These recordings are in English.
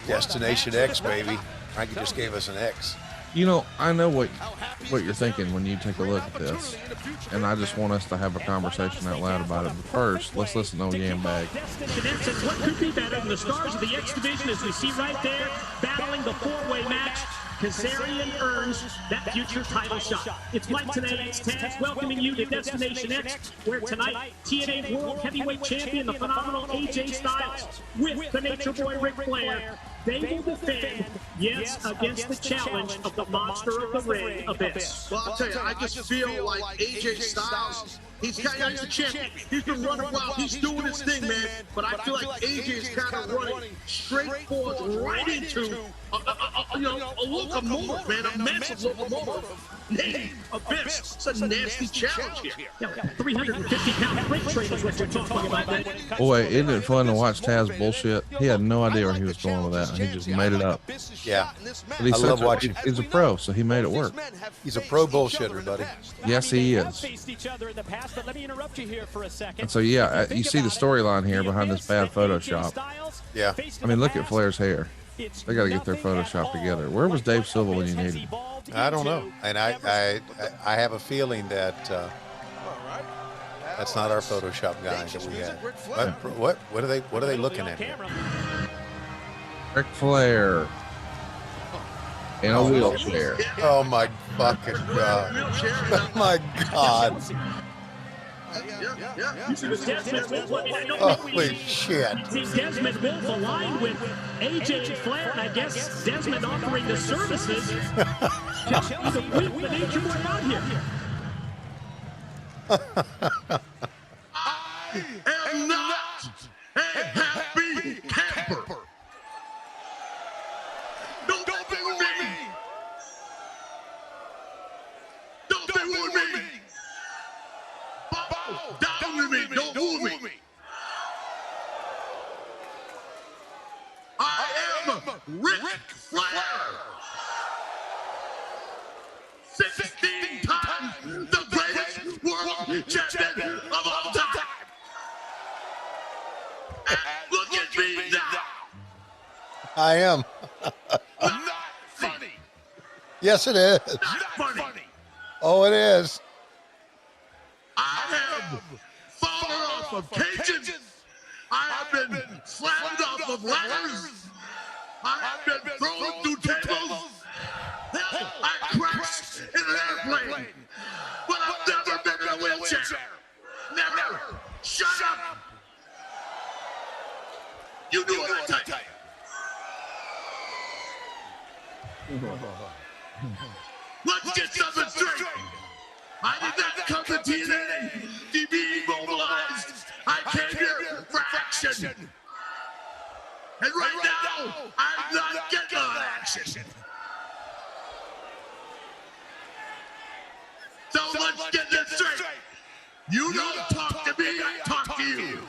Destination X, baby. Frankie just gave us an X. You know, I know what you're thinking when you take a look at this, and I just want us to have a conversation out loud about it. But first, let's listen to Yambag. Destination X, and what could be better than the stars of the X Division, as we see right there, battling the four-way match. Kazarian earns that future title shot. It's Mike today, it's Taz, welcoming you to Destination X, where tonight, TNA World Heavyweight Champion, the phenomenal AJ Styles, with the Nature Boy Ric Flair, they will defend, yes, against the challenge of the monster of the ring, Abyss. Well, I'll tell you, I just feel like AJ Styles, he's the champion. He's been running wild. He's doing his thing, man. But I feel like AJ is kind of running straight forward, right into a locomotive, man, a massive locomotive. Name Abyss. It's a nasty challenge here. Yeah, 350-pound freight train is what you're talking about, man. Boy, isn't it fun to watch Taz bullshit? He had no idea where he was going with that. He just made it up. Yeah. But he's love watching. He's a pro, so he made it work. He's a pro bullshitter, buddy. Yes, he is. And so, yeah, you see the storyline here behind this bad Photoshop. Yeah. I mean, look at Flair's hair. They got to get their Photoshop together. Where was Dave Silva when you needed him? I don't know. And I have a feeling that that's not our Photoshop guy that we had. What are they looking at here? Ric Flair in a wheelchair. Oh my fucking god! Oh my god! Holy shit! See, Desmond Wolf aligned with AJ Flair, and I guess Desmond offering the services. He's a weak the Nature Boy out here. I am not a happy camper. Don't be with me. Don't be with me. Bow down to me. Don't move me. I am Ric Flair. 16 times the greatest world champion of all time. And look at me now. I am. Not funny. Yes, it is. Not funny. Oh, it is. I have fallen off of cages. I have been slammed off of ladders. I have been thrown through tables. Hell, I crashed in an airplane. But I've never been in a wheelchair. Never. Shut up. You do what I tell you. Let's get something straight. I did not come to TNA to be immobilized. I came here for action. And right now, I'm not getting on action. So let's get this straight. You don't talk to me, I talk to you.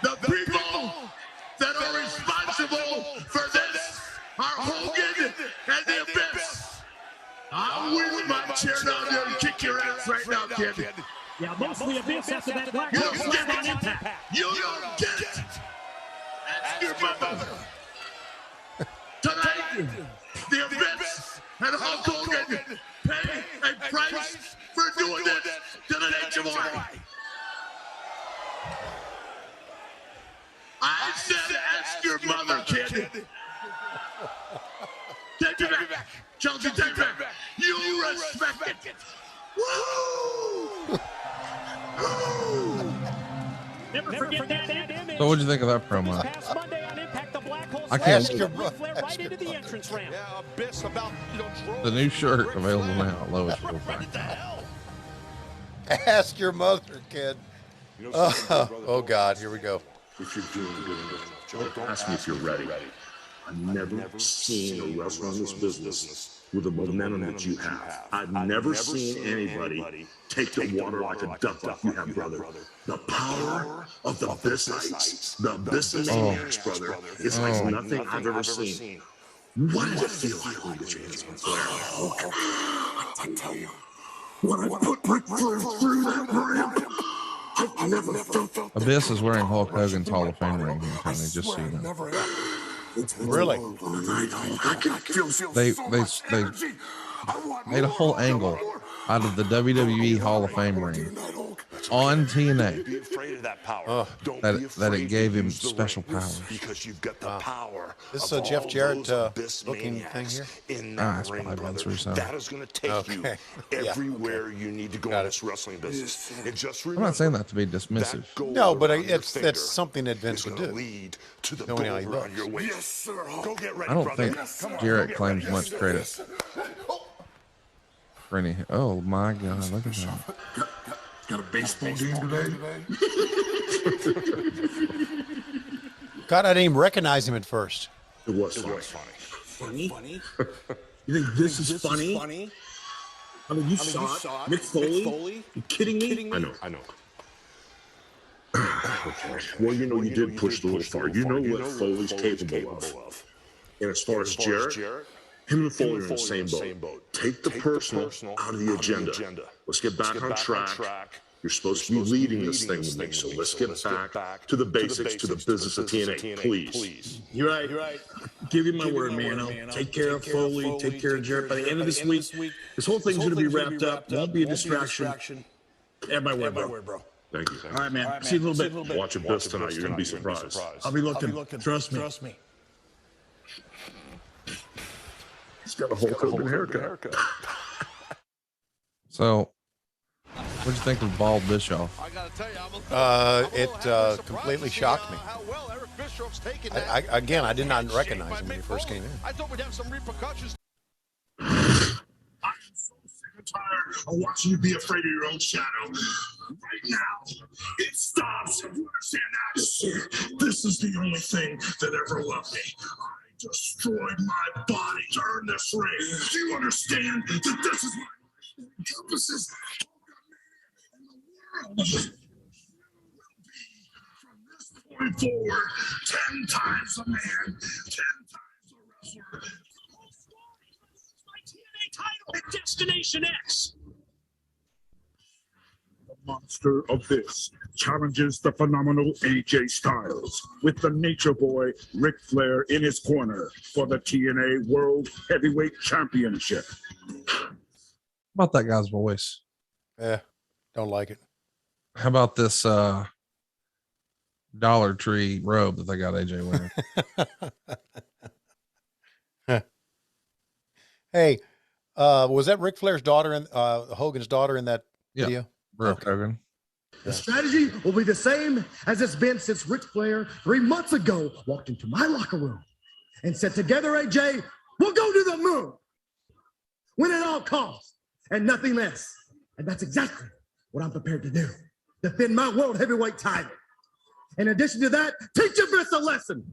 The people that are responsible for this are Hogan and the Abyss. I'm wheeling my chair down there and kick your ass right now, kid. Yeah, mostly Abyss after that black You hole don't slam get on it. impact. You don't get it. Ask your mother. Tonight, the Abyss and Hulk Hogan pay a price for doing this to the Nature Boy. I said ask your mother, kid. Take it back. Chelsea, take it back. You respect it. Woo! Woo! Never forget that image. So what'd you think of that promo? Past Monday on Impact, the black hole I can't slam wait. Ric Flair right into the entrance ramp. The new shirt available now at lowest full price. Ask your mother, kid. Oh God, here we go. If you're doing good enough, don't ask me if you're ready. I've never seen a wrestler in this business with the momentum that you have. I've never seen anybody take the water like a duck like you have, brother. The power of the Bissites, the Bissaniacs, brother, is like nothing I've ever seen. What did it feel like when you get your hands on Flair? I tell you, when I put Ric Flair through that ramp, I I've never felt Abyss is wearing Hulk Hogan's Hall of Fame ring here, Tony, just so you know. Really? I can feel They made a whole angle out of the WWE Hall of Fame ring on TNA be afraid of that power. Don't that be it afraid gave to him use the special ring, powers. because you've got the power. This is of a Jeff all Jarrett those abyss looking thing maniacs here? in that ring, probably Vince brother. Russo. That is going to take you everywhere you need to go in this wrestling business. And just I'm not saying that to be dismissive. No, but that's something that Vince would do. Lead to the Knowing how he boulder on looks. your waist. Yes, sir. Go get ready, I don't brother. think Jarrett claims much credit for any. Oh my God, look at that. Got a baseball game today? God, I didn't even recognize him at first. It was funny. Funny? You think this is funny? I mean, you saw it. Mick Foley? You kidding me? I know. Okay. Well, you know, you did push a little far. You know what Foley's capable of. And as far as Jarrett, him and Foley are in the same boat. Take the personal out of the agenda. Let's get back on track. You're supposed to be leading this thing with me, so let's get back to the basics, to the business of TNA, please. You're right. Give you my word, man. I'll take care of Foley, take care of Jarrett. By the end of this week, this whole thing's going to be wrapped up. Won't be a distraction. Have my word, bro. Thank you. All right, man. See you in a little bit. Watch Abyss tonight. You're going to be surprised. I'll be looking. Trust me. He's got a Hulk Hogan haircut. So, what'd you think of Bald Bischoff? It completely shocked me. Again, I did not recognize him when he first came in. I thought we'd have some repercussions. I'm so sick and tired of watching you be afraid of your own shadow. Right now, it stops. You understand that? This is the only thing that ever loved me. I destroyed my body to earn this ring. Do you understand that this is my purposes? From this point forward, 10 times a man, 10 times a wrestler. My TNA title at Destination X. The monster of this challenges the phenomenal AJ Styles with the Nature Boy Ric Flair in his corner for the TNA World Heavyweight Championship. How about that guy's voice? Don't like it. How about this Dollar Tree robe that they got AJ wearing? Hey, was that Ric Flair's daughter and Hogan's daughter in that video? Brooke Hogan. The strategy will be the same as it's been since Ric Flair 3 months ago walked into my locker room and said, "Together, AJ, we'll go to the moon. Win at all costs and nothing less." And that's exactly what I'm prepared to do. Defend my world heavyweight title. In addition to that, teach Abyss a lesson.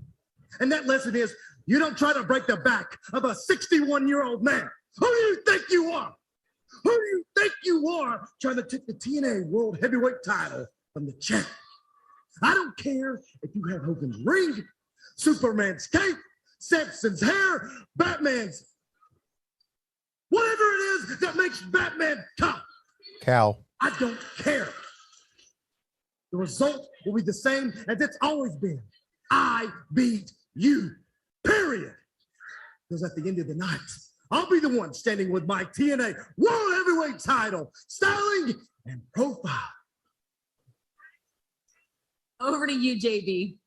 And that lesson is, you don't try to break the back of a 61-year-old man. Who do you think you are? Who do you think you are trying to take the TNA World Heavyweight title from the champ? I don't care if you have Hogan's ring, Superman's cape, Samson's hair, Batman's, whatever it is that makes Batman tough. Cow. I don't care. The result will be the same as it's always been. I beat you, period. Because at the end of the night, I'll be the one standing with my TNA World Heavyweight title, styling and profile. Over to you, JB.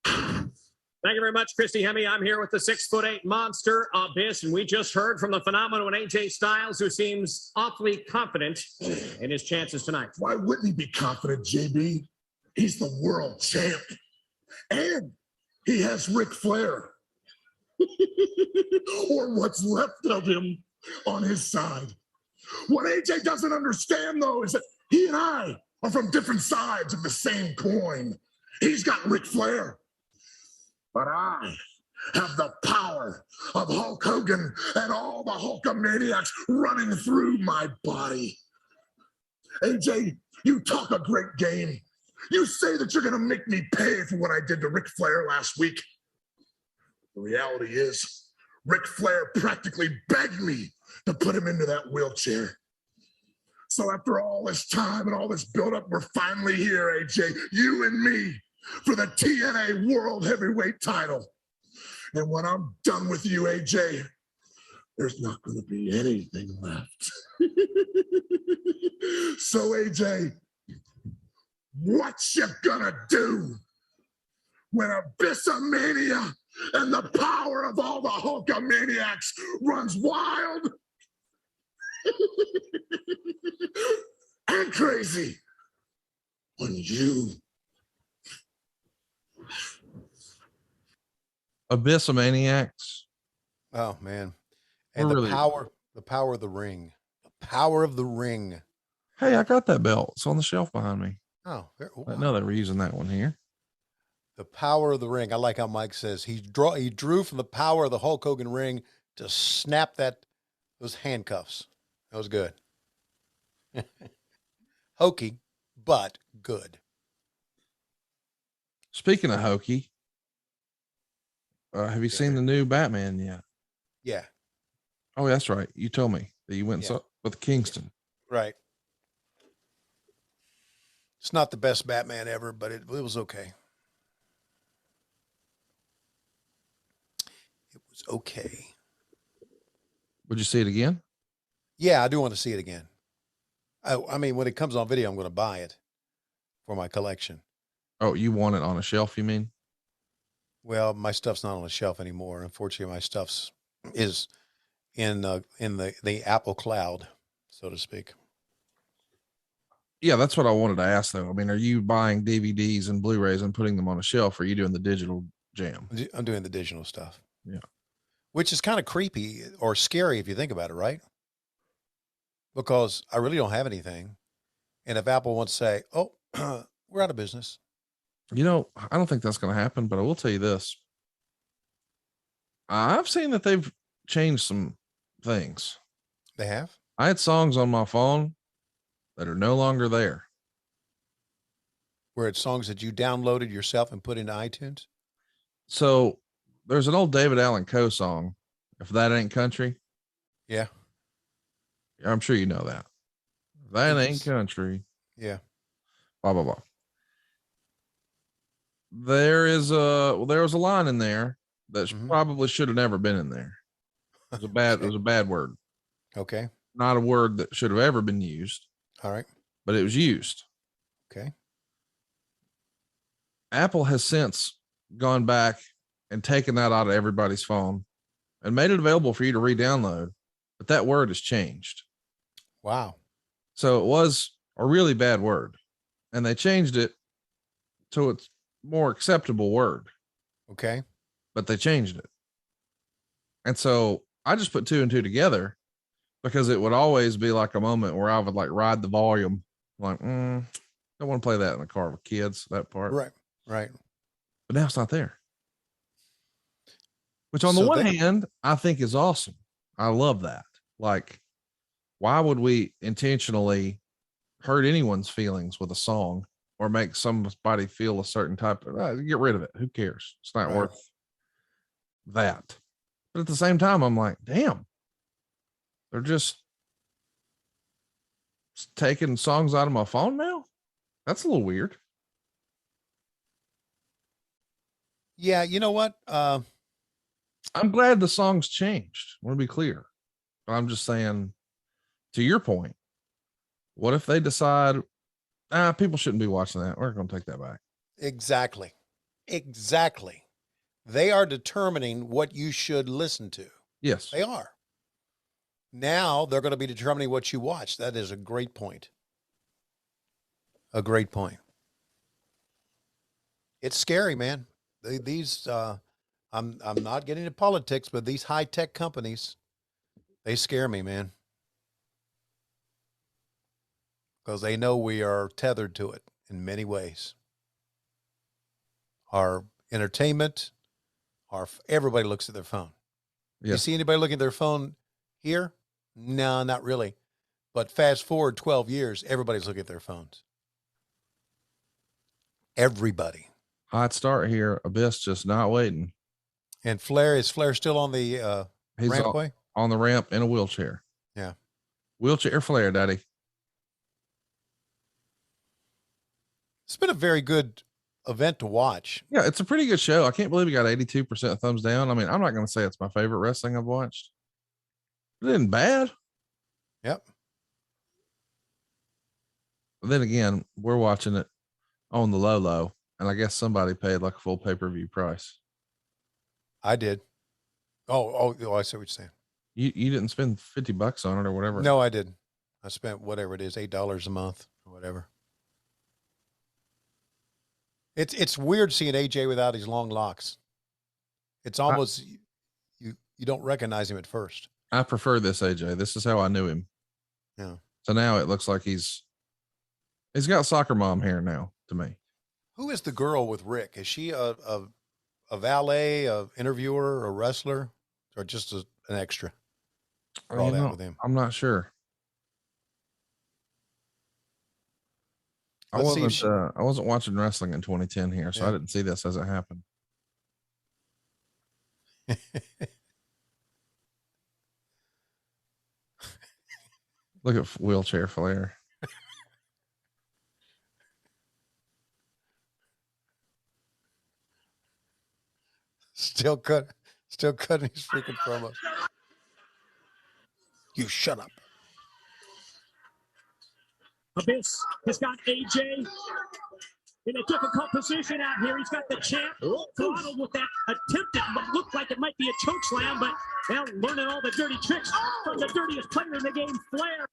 Thank you very much, Christy Hemme. I'm here with the 6'8" monster Abyss, and we just heard from the phenomenal AJ Styles, who seems awfully confident in his chances tonight. Why wouldn't he be confident, JB? He's the world champ. And he has Ric Flair. Or what's left of him on his side. What AJ doesn't understand, though, is that he and I are from different sides of the same coin. He's got Ric Flair. But I have the power of Hulk Hogan and all the Hulkamaniacs running through my body. AJ, you talk a great game. You say that you're going to make me pay for what I did to Ric Flair last week. The reality is, Ric Flair practically begged me to put him into that wheelchair. So after all this time and all this buildup, we're finally here, AJ, you and me, for the TNA World Heavyweight title. And when I'm done with you, AJ, there's not going to be anything left. So, AJ, what you gonna do when Abyssamania and the power of all the Hulkamaniacs runs wild and crazy on you? Abyssamaniacs. Oh man. And We're the really- power of the ring. The power of the ring. Hey, I got that belt. It's on the shelf behind me. Oh, I didn't know they were using that one here. the power of the ring. I like how Mike says he drew from the power of the Hulk Hogan ring to snap those handcuffs. That was good. Hokey, but good. Speaking of hokey, have you seen the new Batman yet? Yeah, Oh, that's right. You told me that you went Yeah. and saw with Kingston. right. It's not the best Batman ever, but it was okay. It was okay. Would you see it again? Yeah, I do want to see it again. I mean, when it comes on video, I'm going to buy it for my collection. Oh, you want it on a shelf, you mean? Well, my stuff's not on the shelf anymore. Unfortunately, my is in the Apple cloud, so to speak. Yeah, that's what I wanted to ask though. I mean, are you buying DVDs and Blu-rays and putting them on a shelf, or are you doing the digital jam? I'm doing the digital stuff. Yeah. Which is kind of creepy or scary if you think about it, right? Because I really don't have anything. And if Apple wants to say, oh, we're out of business. You know, I don't think that's going to happen, but I will tell you this. I've seen that they've changed some things. They have? I had songs on my phone that are no longer there. Where it's songs that you downloaded yourself and put into iTunes? So there's an old David Allen Coe song, If That Ain't Country. Yeah. I'm sure you know that. If that ain't country. Yeah. Blah, blah, blah. There was a line in there that probably should have never been in there. It was a bad word. Okay. Not a word that should have ever been used. All right. But it was used. Okay. Apple has since gone back and taken that out of everybody's phone and made it available for you to re-download, but that word has changed. Wow. So it was a really bad word, and they changed it to its more acceptable word. Okay. But they changed it. And so I just put two and two together because it would always be like a moment where I would like ride the volume, like, don't want to play that in the car with kids, that part. Right. Right. But now it's not there. Which on the one hand, I think is awesome. I love that. Like, why would we intentionally hurt anyone's feelings with a song or make somebody feel a certain type of, get rid of it. Who cares? It's not worth that. But at the same time, I'm like, damn, they're just taking songs out of my phone now. That's a little weird. Yeah. You know what? I'm glad the song's changed. I want to be clear. But I'm just saying, to your point, what if they decide, people shouldn't be watching that? We're going to take that back. Exactly. Exactly. They are determining what you should listen to. Yes. They are. Now they're going to be determining what you watch. That is a great point. A great point. It's scary, man. I'm not getting into politics, but these high-tech companies, they scare me, man. Because they know we are tethered to it in many ways. Our entertainment, everybody looks at their phone. Yes. You see anybody looking at their phone here? No, not really. But fast forward 12 years, everybody's looking at their phones. Everybody. Hot start here. Abyss just not waiting. And is Flair still on the He's rampway? on the ramp in a wheelchair. Yeah. Wheelchair Flair, daddy. It's been a very good event to watch. Yeah, it's a pretty good show. I can't believe it got 82% thumbs down. I mean, I'm not going to say it's my favorite wrestling I've watched. It isn't bad. Yep. But then again, we're watching it on the low, and I guess somebody paid like a full pay-per-view price. I did. Oh, I see what you're saying. You didn't spend $50 on it or whatever. No, I didn't. I spent whatever it is, $8 a month or whatever. It's weird seeing AJ without his long locks. It's almost you don't recognize him at first. I prefer this AJ. This is how I knew him. Yeah. So now it looks like he's got soccer mom hair now to me. Who is the girl with Rick? Is she a valet, a interviewer, a wrestler, or just an extra? All that with him. I'm not sure. I wasn't watching wrestling in 2010 here, so I didn't see this as it happened. Look at wheelchair Flair. Still cutting his freaking promos. You shut up. Abyss has got AJ in a difficult position out here. He's got the champ throttled with that attempted, but looked like it might be a choke slam, but now learning all the dirty tricks from the dirtiest player in the game, Flair.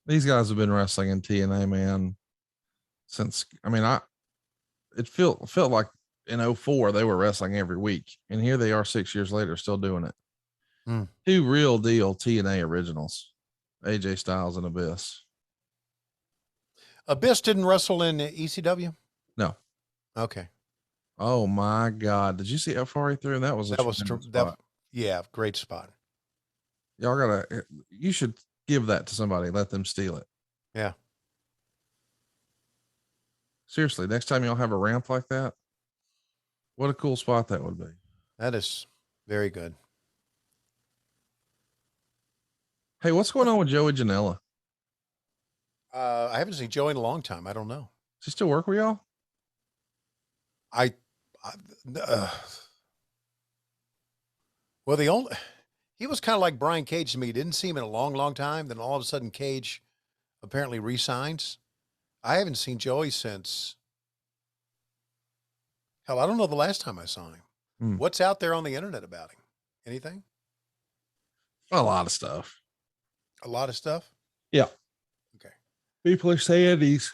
These guys have been wrestling in TNA, man, since, I mean, it felt like in 2004 they were wrestling every week, and here they are 6 years later still doing it. Two real deal TNA originals, AJ Styles and Abyss. Abyss didn't wrestle in ECW? No. Okay. Oh my God. Did you see how far he threw? That was yeah, great spot. Y'all you should give that to somebody. Let them steal it. Yeah. Seriously, next time y'all have a ramp like that, what a cool spot that would be. That is very good. Hey, what's going on with Joey Janela? I haven't seen Joey in a long time. I don't know. Does he still work with y'all? Well, he was kind of like Brian Cage to me. Didn't see him in a long, long time. Then all of a sudden, Cage apparently re-signs. I haven't seen Joey since. Hell, I don't know the last time I saw him. What's out there on the internet about him? Anything? A lot of stuff. A lot of stuff? Yeah. Okay. People are saying he's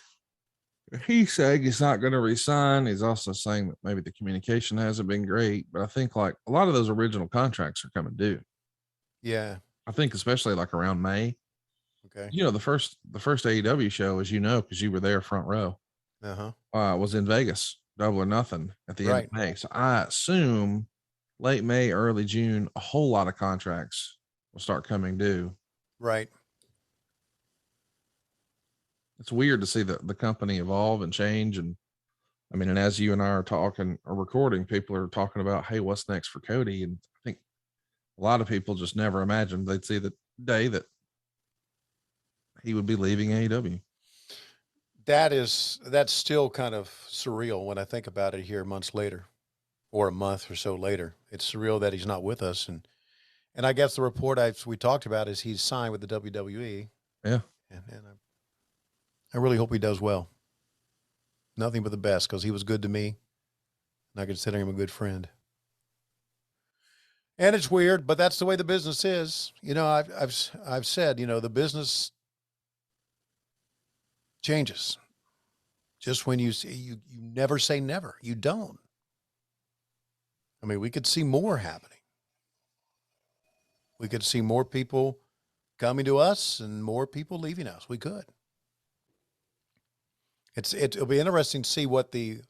saying he's not going to resign. He's also saying that maybe the communication hasn't been great, but I think like a lot of those original contracts are coming due. Yeah. I think especially like around May. Okay. You know, the first AEW show, as you know, because you were there front row, was in Vegas, Double or Nothing at the end of May. So I assume late May, early June, a whole lot of contracts will start coming due. Right. It's weird to see the company evolve and change. And I mean, and as you and I are talking or recording, people are talking about, hey, what's next for Cody? And I think a lot of people just never imagined they'd see the day that he would be leaving AEW. That's still kind of surreal when I think about it here months later, or a month or so later. It's surreal that he's not with us. And I guess the report we talked about is he's signed with the WWE. Yeah. And I really hope he does well. Nothing but the best, because he was good to me, and I consider him a good friend. And it's weird, but that's the way the business is. You know, I've said, you know, the business changes. Just when you see, you never say never. You don't. I mean, we could see more happening. We could see more people coming to us and more people leaving us. We could. It'll be interesting to see what the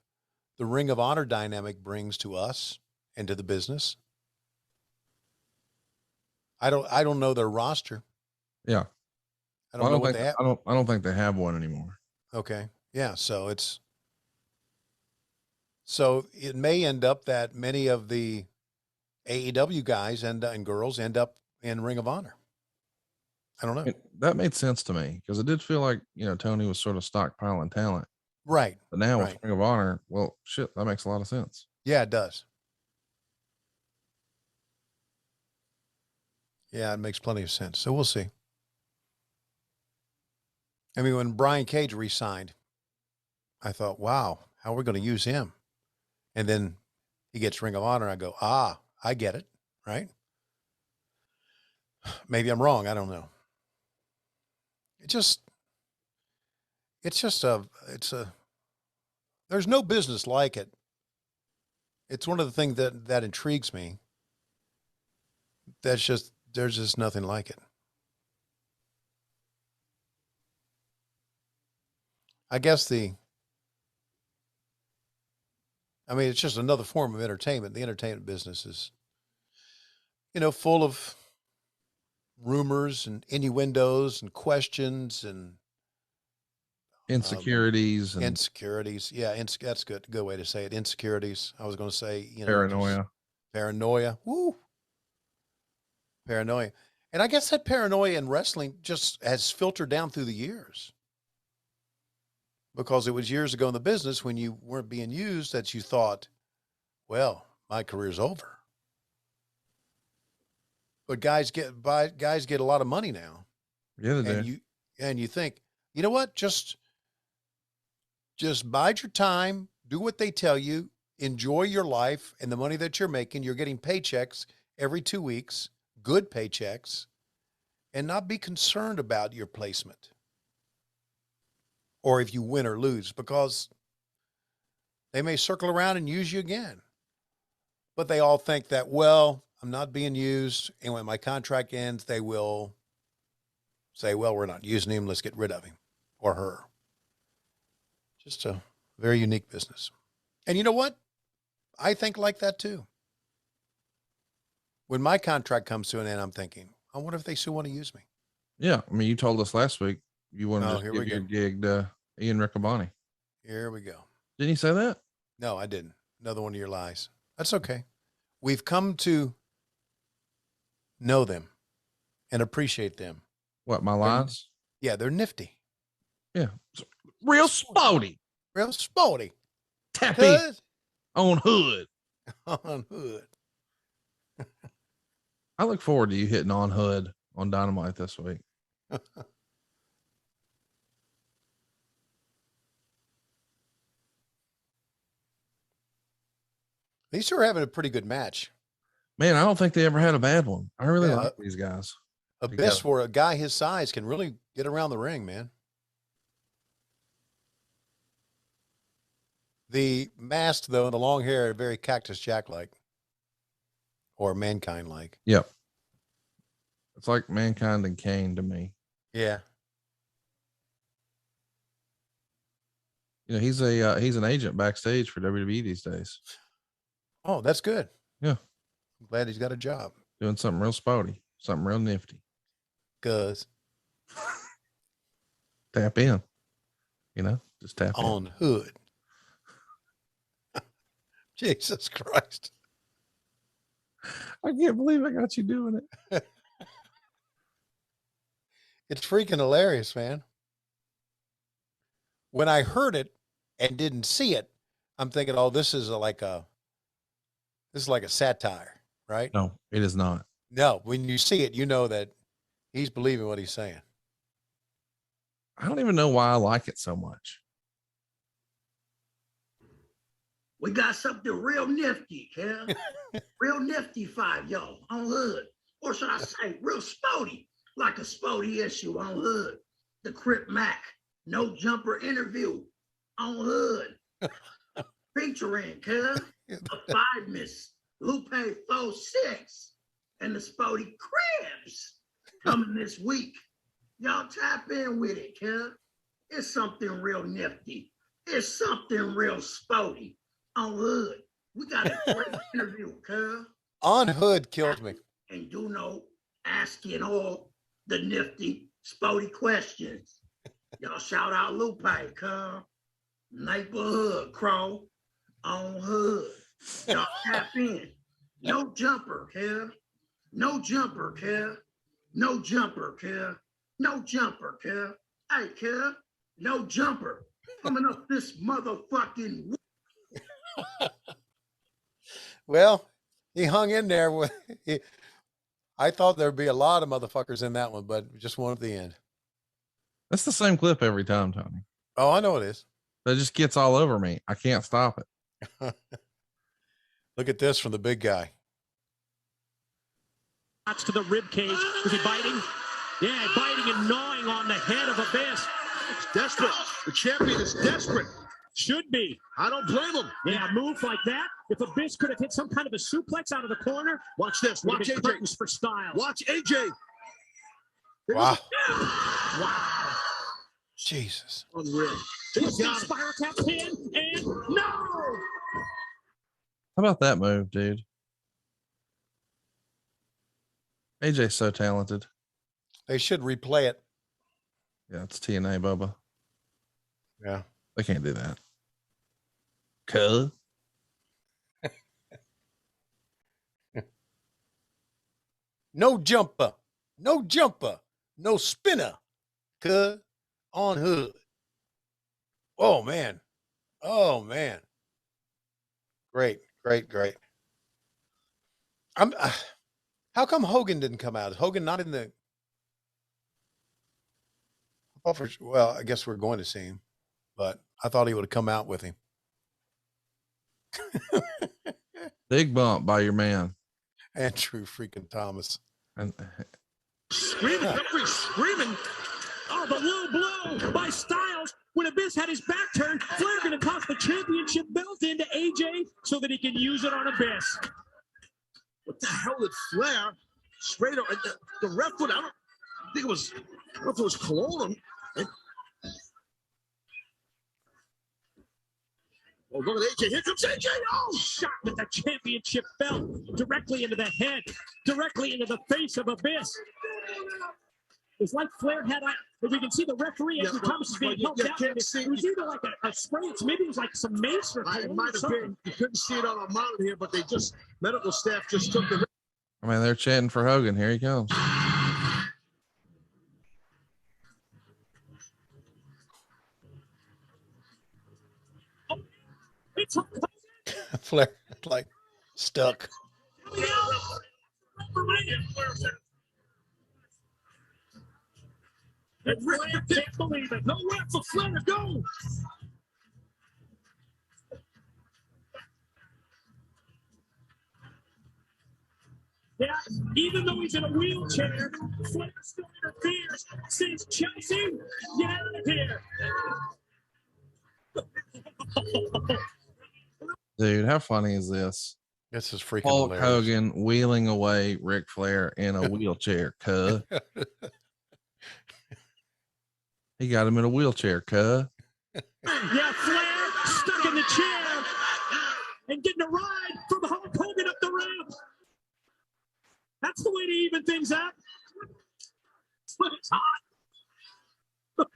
Ring of Honor dynamic brings to us and to the business. I don't know their roster. Yeah. I don't know what they have. I don't think they have one anymore. Okay. Yeah. So it may end up that many of the AEW guys and girls end up in Ring of Honor. I don't know. That made sense to me because it did feel like, you know, Tony was sort of stockpiling talent. Right. But now right. with Ring of Honor, well, shit, that makes a lot of sense. Yeah, it does. Yeah, it makes plenty of sense. So we'll see. I mean, when Brian Cage re-signed, I thought, wow, how are we going to use him? And then he gets Ring of Honor. I go, I get it. Right. Maybe I'm wrong. I don't know. It's there's no business like it. It's one of the things that intrigues me. There's just nothing like it. I guess it's just another form of entertainment. The entertainment business is, full of rumors and innuendos and questions and insecurities and insecurities. Yeah, that's good. Good way to say it. Insecurities. I was going to say, paranoia. Paranoia. Woo. Paranoia. And I guess that paranoia in wrestling just has filtered down through the years. Because it was years ago in the business when you weren't being used that you thought, well, my career's over. But guys get a lot of money now. Yeah, they do. And you think, you know what? Just bide your time, do what they tell you, enjoy your life and the money that you're making. You're getting paychecks every 2 weeks, good paychecks, and not be concerned about your placement. Or if you win or lose, because they may circle around and use you again. But they all think that, well, I'm not being used. And when my contract ends, they will say, well, we're not using him. Let's get rid of him or her. Just a very unique business. And you know what? I think like that too. When my contract comes to an end, I'm thinking, I wonder if they still want to use me. Yeah. I mean, you told us last week you wanted to give your gig to Ian Riccaboni. Here we go. Didn't you say that? No, I didn't. Another one of your lies. That's okay. We've come to know them and appreciate them. What, my lies? Yeah, they're nifty. Yeah. Real sporty. Real sporty. Tappy on hood. On hood. I look forward to you hitting on hood on Dynamite this week. These two are having a pretty good match. Man, I don't think they ever had a bad one. I really like these guys. Abyss, for a guy his size, can really get around the ring, man. The mask, though, and the long hair are very Cactus Jack-like. Or Mankind-like. Yep. It's like Mankind and Kane to me. Yeah. He's an agent backstage for WWE these days. Oh, that's good. Yeah. I'm glad he's got a job. Doing something real spouty, something real nifty. Cause tap in. Just tap on in. hood. Jesus Christ. I can't believe I got you doing it. It's freaking hilarious, man. When I heard it and didn't see it, I'm thinking, oh, this is like a satire, right? No, it is not. No, when you see it, you know that he's believing what he's saying. I don't even know why I like it so much. We got something real nifty, Kev. Real nifty five, yo, on hood. Or should I say, real spotty, like a spotty issue on hood. The Crip Mac, no jumper interview on hood. Featuring, Kev, the 5 Miss Lupe 4-6 and the Spotty Cribs coming this week. Y'all tap in with it, Kev. It's something real nifty. It's something real spotty on hood. We got a great interview, Kev. On hood killed me. And asking all the nifty, spotty questions. Y'all shout out Lupe, Kev. Neighborhood Crow on hood. Y'all tap in. No jumper, Kev. No jumper, Kev. No jumper, Kev. No jumper, Kev. Hey, Kev. No jumper. coming up this motherfucking. Well, he hung in there. I thought there'd be a lot of motherfuckers in that one, but just one at the end. That's the same clip every time, Tony. Oh, I know it is. That just gets all over me. I can't stop it. Look at this from the big guy. Shots to the rib cage. Was he biting? Yeah, biting and gnawing on the head of Abyss. It's desperate. The champion is desperate. Should be. I don't blame him. Yeah, a move like that. If Abyss could have hit some kind of a suplex out of the corner. Watch this. Watch AJ. Curtains for style. Watch AJ. Wow. Wow. Jesus. Unreal. Spiral tap pin and no. How about that move, dude? AJ's so talented. They should replay it. Yeah, it's TNA, Bubba. Yeah. They can't do that. Cuh. No jumper. No jumper. No spinner. Cuh on hood. Oh, man. Oh, man. Great. How come Hogan didn't come out? Is Hogan not in the... Well, I guess we're going to see him, but I thought he would have come out with him. Big bump by your man. Andrew freaking Thomas. And Screaming. Referee screaming. Oh, the low blow by Styles. When Abyss had his back turned, Flair going to toss the championship belt into AJ so that he can use it on Abyss. What the hell did Flair straight up? The ref would, I don't think it was, I don't know if it was cologne. Oh, look at AJ. Here comes AJ. Oh, Shot with the championship belt directly into the head, directly into the face of Abyss. It's like Flair had, as we can see, the referee, Andrew Thomas, is being helped out. It was either like a spray, maybe it was like some mace or it might have been. You couldn't see it on our monitor here, but they just, medical staff just took the. I mean, they're chanting for Hogan. Here he comes. It's Flair, like, stuck. Can't believe it. No ref for Flair to go. Yeah, even though he's in a wheelchair, Flair still interferes. Says, Chelsea, get out of here. Dude, how funny is this? This is freaking Hulk hilarious. Hogan wheeling away Ric Flair in a wheelchair, cuh. He got him in a wheelchair, cuh. Yeah, Flair stuck in the chair and getting a ride from Hulk Hogan up the ramp. That's the way to even things up. But it's hot.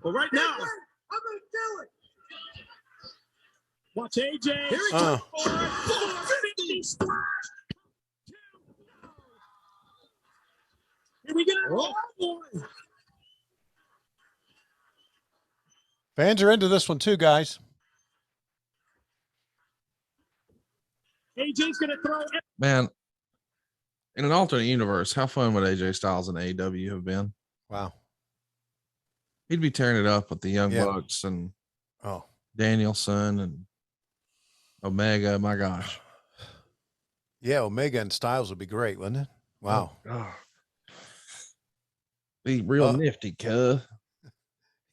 Well, right now, I'm gonna do it. Watch AJ. Here he comes. 450 splash. Here we go. Oh, boy. Fans are into this one too, guys. AJ's going to throw it. Man, in an alternate universe, how fun would AJ Styles and AEW have been? Wow. He'd be tearing it up with the Young Yeah. Bucks and Oh, Danielson and Omega. My gosh. yeah. Omega and Styles would be great, wouldn't it? Wow. Oh. Be real nifty, cuh.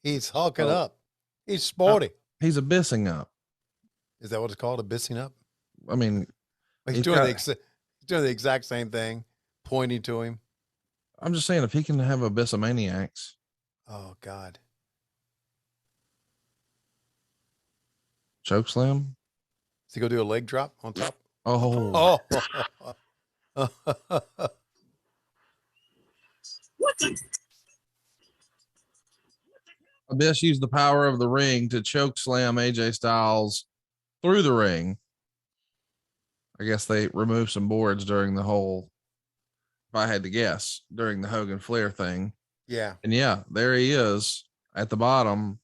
He's hulking up. He's sporty. He's abyssing up. Is that what it's called? Abyssing up? I mean, He's He's doing, got- he's doing the exact same thing, pointing to him. I'm just saying, if he can have abyssomaniacs, Oh, God. choke slam. Is he going to do a leg drop on top? Oh, Oh. What the? Abyss used the power of the ring to choke slam AJ Styles through the ring. I guess they removed some boards during the whole, if I had to guess, during the Hogan Flair thing. Yeah. And yeah, there he is at the bottom,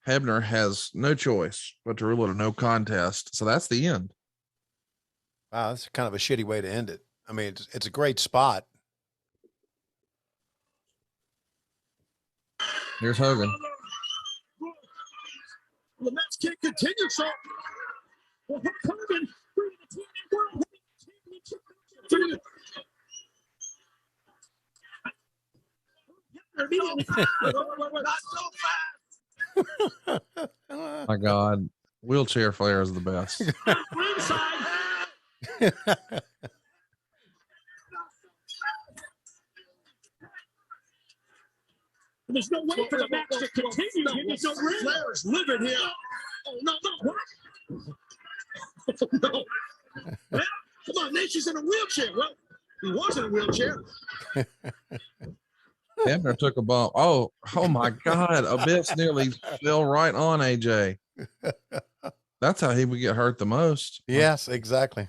Hebner has no choice but to rule it a no contest. So that's the end. Wow, that's kind of a shitty way to end it. I mean, it's a great spot. Here's Hogan. The match can't continue, so well, Hogan bringing the TNA World Championship Not so fast. My God, wheelchair Flair is the best. There's no way for the match to continue. There's no ring. Flair is living here. Oh, no, what? No. Well, come on, Nash is in a wheelchair. Well, he was in a wheelchair. Hebner took a bump. Oh my God. Abyss nearly fell right on AJ. That's how he would get hurt the most. Yes, exactly.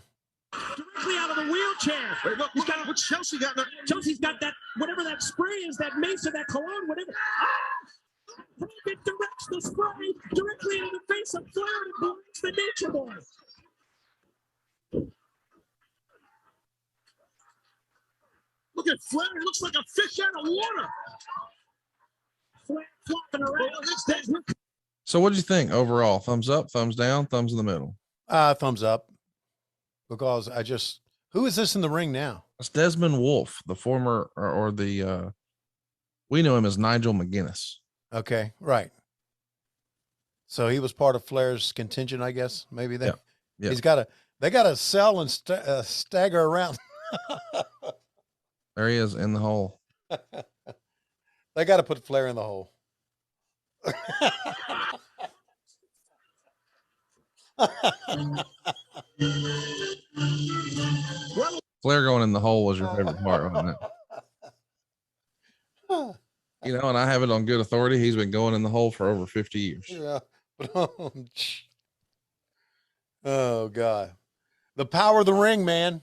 Directly out of the wheelchair. Wait, look, he's got what Chelsea got. Chelsea's got that, whatever that spray is, that Mason, that cologne, whatever. It directs the spray directly into the face of Flair and blinds the Nature Boy. Look at Flair. He looks like a fish out of water. Flair flopping around. So what did you think overall? Thumbs up, thumbs down, thumbs in the middle? Thumbs up. Because who is this in the ring now? It's Desmond Wolfe, the former, or the, we know him as Nigel McGuinness. Okay, right. So he was part of Flair's contingent, I guess. Maybe they. Yeah. They got to sell and stagger around. There he is in the hole. They got to put Flair in the hole. Flair going in the hole was your favorite part, wasn't it? You know, and I have it on good authority. He's been going in the hole for over 50 years. Yeah. Oh, God. The power of the ring, man.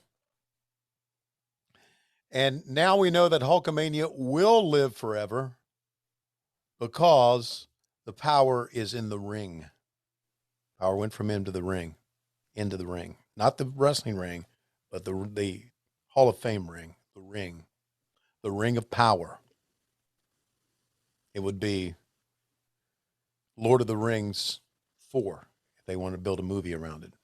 And now we know that Hulkamania will live forever because the power is in the ring. Power went from him to the ring, into the ring. Not the wrestling ring, but the Hall of Fame ring, the ring of power. It would be Lord of the Rings 4 if they wanted to build a movie around it.